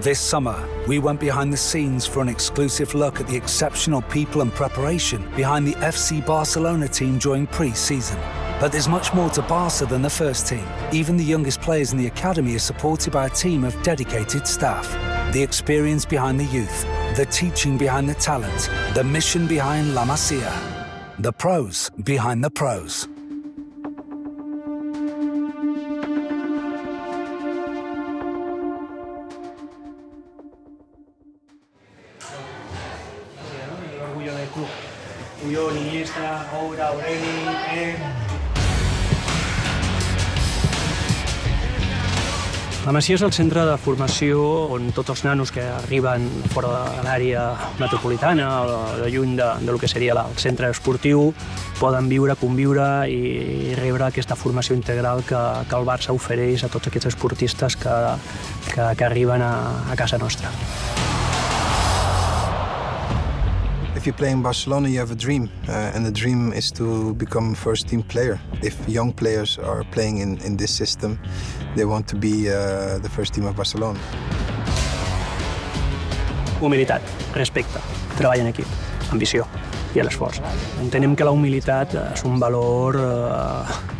This summer, we went behind the scenes for an exclusive look at the exceptional people and preparation behind the FC Barcelona team during pre-season. But there's much more to Barca than the first team. Even the youngest players in the academy are supported by a team of dedicated staff. The experience behind the youth, the teaching behind the talent, the mission behind La Masia, the pros behind the pros. Puyol, Iniesta, Oura, Aureli, La Masia és el centre de formació on tots els nanos que arriben fora de l'àrea metropolitana o de lluny del que seria el centre esportiu poden viure, conviure i rebre aquesta formació integral que el Barça ofereix a tots aquests esportistes que arriben a casa nostra. If you play in Barcelona, you have a dream, and the dream is to become a first-team player. If young players are playing in this system, they want to be the first team of Barcelona. Humilitat, respecte, treball en equip, ambició i l'esforç. Entenem que la humilitat és un valor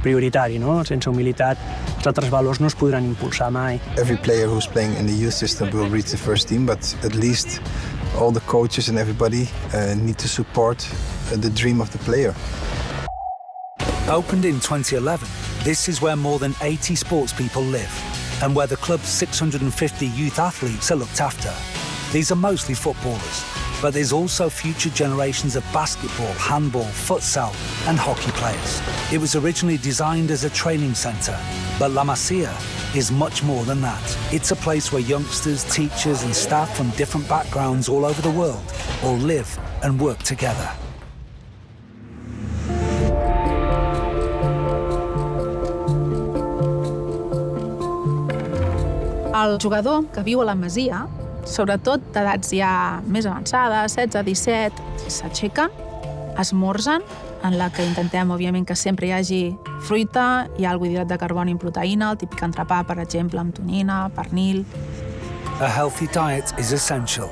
prioritari, no? Sense humilitat els altres valors no es podran impulsar mai. Every player who's playing in the youth system will reach the first team, but at least all the coaches and everybody need to support the dream of the player. Opened in 2011, this is where more than 80 sports people live and where the club's 650 youth athletes are looked after. These are mostly footballers, but there's also future generations of basketball, handball, futsal and hockey players. It was originally designed as a training centre, but La Masia is much more than that. It's a place where youngsters, teachers and staff from different backgrounds all over the world all live and work together. El jugador que viu a la Masia, sobretot d'edats ja més avançades, 16, 17, s'aixequen, esmorzen, en la que intentem, òbviament, que sempre hi hagi fruita, hi ha el hidrat de carboni amb proteïna, el típic entrepà, per exemple, amb tonina, pernil. A healthy diet is essential.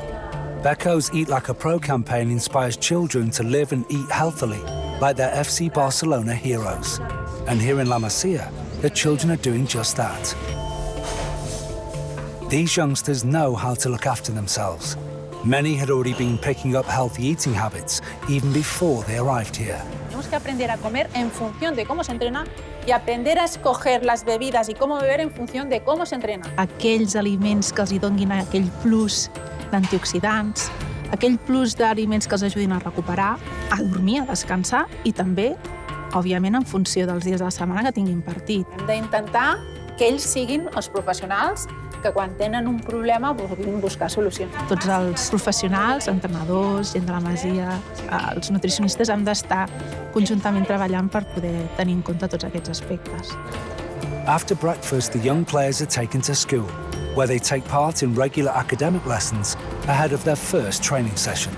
Beko's Eat Like a Pro campaign inspires children to live and eat healthily, like their FC Barcelona heroes. And here in La Masia, the children are doing just that. These youngsters know how to look after themselves. Many had already been picking up healthy eating habits even before they arrived here. Tenemos que aprender a comer en función de cómo se entrena y aprender a escoger las bebidas y cómo beber en función de cómo se entrena. Aquells aliments que els hi donin aquell plus d'antioxidants, aquell plus d'aliments que els ajudin a recuperar, a dormir, a descansar i també, òbviament, en funció dels dies de la setmana que tinguin partit. Hem d'intentar que ells siguin els professionals que quan tenen un problema vulguin buscar solucions. Tots els professionals, entrenadors, gent de la Masia, els nutricionistes hem d'estar conjuntament treballant per poder tenir en compte tots aquests aspectes. After breakfast, the young players are taken to school, where they take part in regular academic lessons ahead of their first training session.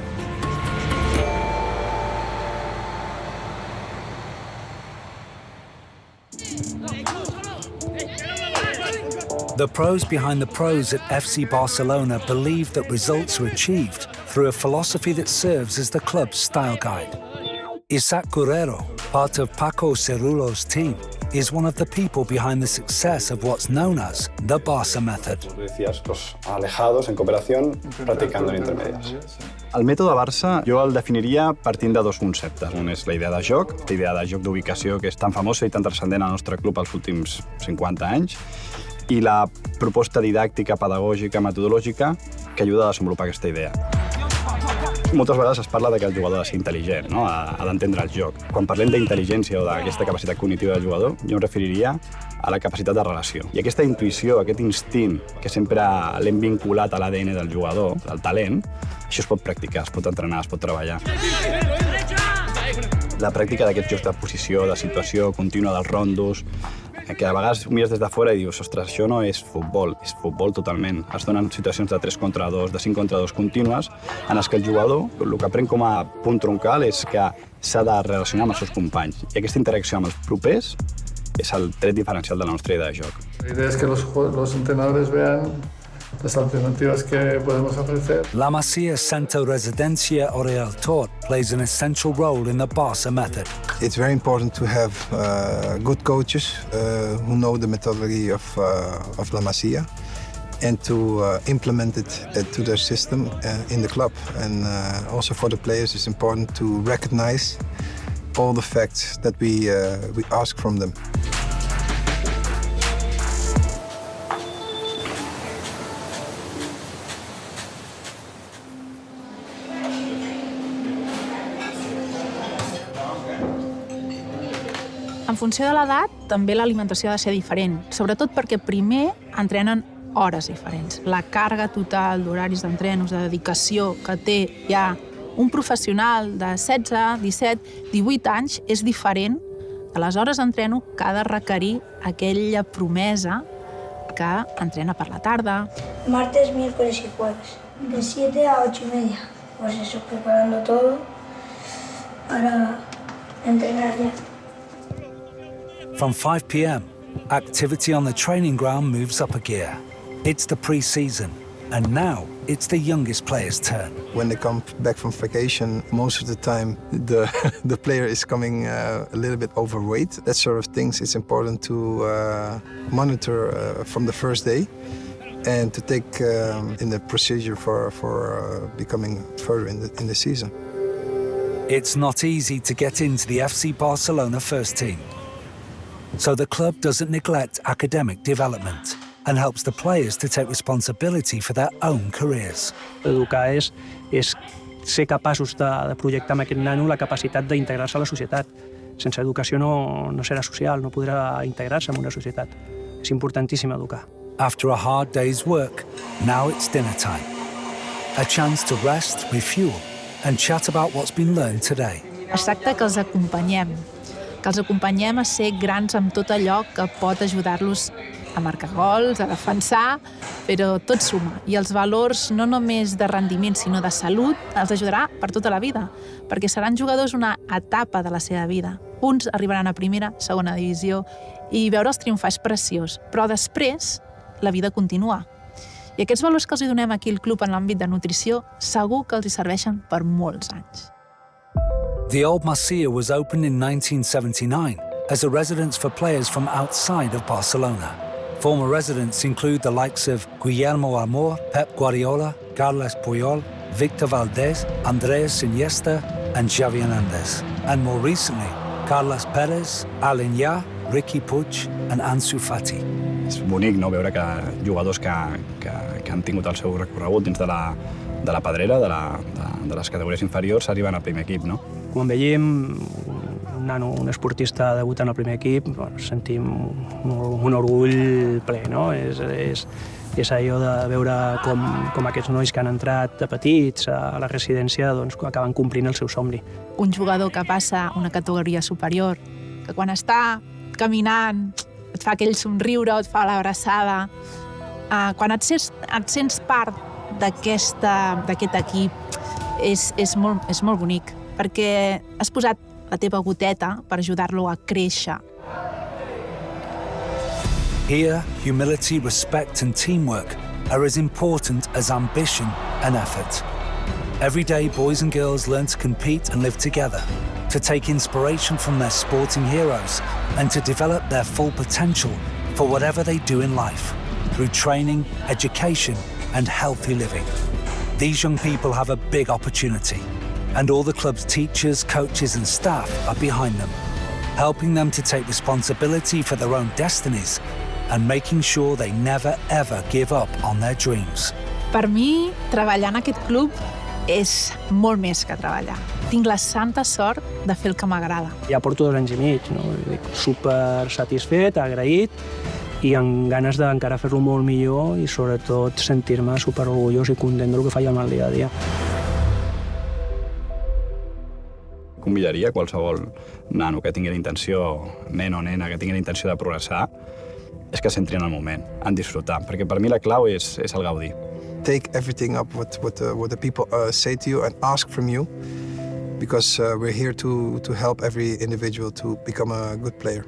The pros behind the pros at FC Barcelona believe that results are achieved through a philosophy that serves as the club's style guide. Isaac Guerrero, part of Paco Cerullo's team, is one of the people behind the success of what's known as the Barça method. Decías, alejados, en cooperación, practicando en intermedias. El mètode Barça jo el definiria partint de dos conceptes. Un és la idea de joc d'ubicació que és tan famosa i tan transcendent al nostre club els últims 50 anys, i la proposta didàctica, pedagògica, metodològica que ajuda a desenvolupar aquesta idea. Moltes vegades es parla que el jugador ha de ser intel·ligent, no? Ha d'entendre el joc. Quan parlem d'intel·ligència o d'aquesta capacitat cognitiva del jugador, jo em referiria a la capacitat de relació. I aquesta intuïció, aquest instint que sempre l'hem vinculat a l'ADN del jugador, del talent, això es pot practicar, es pot entrenar, es pot treballar. La pràctica d'aquests jocs de posició, de situació contínua dels rondos, que a vegades mires des de fora i dius, ostres, això no és futbol totalment. Es donen situacions de 3 contra 2, de 5 contra 2 contínues, en les que el jugador, el que pren com a punt troncal és que s'ha de relacionar amb els seus companys. I aquesta interacció amb els propers és el tret diferencial de la nostra idea de joc. La idea es que los entrenadores vean las alternativas que podemos ofrecer. La Masia Centro Residencia Oriel Tort plays an essential role in the Barca method. It's very important to have good coaches who know the methodology of La Masia and to implement it to their system in the club. And also for the players, it's important to recognize all the facts that we ask from them. En funció de l'edat, també l'alimentació ha de ser diferent, sobretot perquè primer entrenen hores diferents. La càrrega total d'horaris d'entrenos, de dedicació que té ja un professional de 16, 17, 18 anys és diferent de les hores d'entreno que ha de requerir aquella promesa que entrena per la tarda. Martes, miércoles y jueves, de 7 a 8:30. Pues eso, preparando todo para entrenar ya. From 5 p.m, activity on the training ground moves up a gear. It's the pre-season, and now it's the youngest player's turn. When they come back from vacation, most of the time the player is coming a little bit overweight. That sort of things, it's important to monitor from the first day and to take in the procedure for becoming further in the season. It's not easy to get into the FC Barcelona first team. So the club doesn't neglect academic development and helps the players to take responsibility for their own careers. Educar és ser capaços de projectar amb aquest nano la capacitat d'integrar-se a la societat. Sense educació no serà social, no podrà integrar-se en una societat. És importantíssim educar. After a hard day's work, now it's dinner time. A chance to rest, refuel, and chat about what's been learned today. Es tracta que els acompanyem a ser grans amb tot allò que pot ajudar-los a marcar gols, a defensar, però tot suma. I els valors no només de rendiment, sinó de salut, els ajudarà per tota la vida, perquè seran jugadors una etapa de la seva vida. Uns arribaran a primera, segona divisió, i veure'ls triomfar és preciós, però després la vida continua. I aquests valors que els donem aquí al club en l'àmbit de nutrició segur que els hi serveixen per molts anys. The old Masia was opened in 1979 as a residence for players from outside of Barcelona. Former residents include the likes of Guillermo Amor, Pep Guardiola, Carles Puyol, Victor Valdés, Andreas Iniesta, and Xavi Hernández. And more recently, Carles Pérez, Alain Llach, Riqui Puig, and Ansu Fati. És bonic, no?, veure que jugadors que han tingut el seu recorregut dins de la pedrera, de les categories inferiors, arriben al primer equip, no? Quan veiem un nano, un esportista debutant al primer equip, sentim un orgull ple, no? És allò de veure com aquests nois que han entrat de petits a la residència acaben complint el seu somni. Un jugador que passa una categoria superior, que quan està caminant et fa aquell somriure o et fa l'abraçada, quan et sents part d'aquest equip és molt bonic, perquè has posat la teva goteta per ajudar-lo a créixer. Here, humility, respect and teamwork are as important as ambition and effort. Every day, boys and girls learn to compete and live together, to take inspiration from their sporting heroes and to develop their full potential for whatever they do in life, through training, education and healthy living. These young people have a big opportunity, and all the club's teachers, coaches and staff are behind them, helping them to take responsibility for their own destinies and making sure they never ever give up on their dreams. Per mi, treballar en aquest club és molt més que treballar. Tinc la santa sort de fer el que m'agrada. Ja porto 2 anys i mig, no? Super satisfet, agraït i amb ganes d'encara fer-lo molt millor i sobretot sentir-me super orgullós i content del que faig al dia a dia. Convidaria qualsevol nano que tingui la intenció, nen o nena, que tingui la intenció de progressar, és que s'entri en el moment, en disfrutar, perquè per mi la clau és el gaudir. Take everything up what the people say to you and ask from you, because we're here to help every individual to become a good player.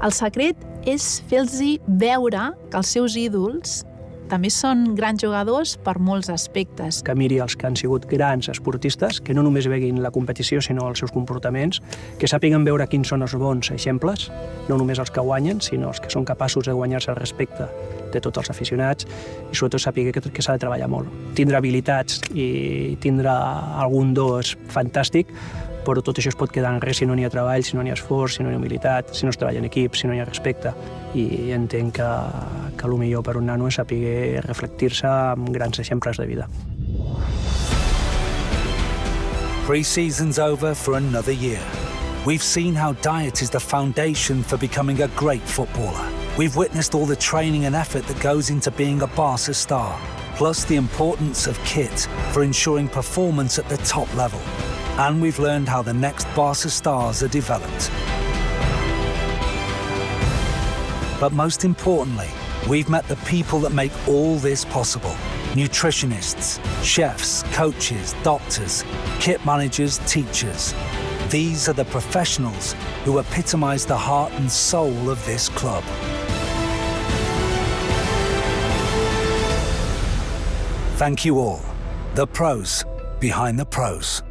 El secret és fer-los veure que els seus ídols també són grans jugadors per molts aspectes. Que miri els que han sigut grans esportistes, que no només veguin la competició, sinó els seus comportaments, que sàpiguen veure quins són els bons exemples, no només els que guanyen, sinó els que són capaços de guanyar-se el respecte de tots els aficionats, i sobretot sàpiga que s'ha de treballar molt. Tindre habilitats i tindre algun do és fantàstic, però tot això es pot quedar en res si no n'hi ha treball, si no n'hi ha esforç, si no n'hi ha humilitat, si no es treballa en equip, si no hi ha respecte. I entenc que el millor per un nano és saber reflectir-se amb grans exemples de vida. Pre-season's over for another year. We've seen how diet is the foundation for becoming a great footballer. We've witnessed all the training and effort that goes into being a Barca star, plus the importance of kit for ensuring performance at the top level. And we've learned how the next Barca stars are developed. But most importantly, we've met the people that make all this possible. Nutritionists, chefs, coaches, doctors, kit managers, teachers. These are the professionals who epitomise the heart and soul of this club. Thank you all, the pros behind the pros.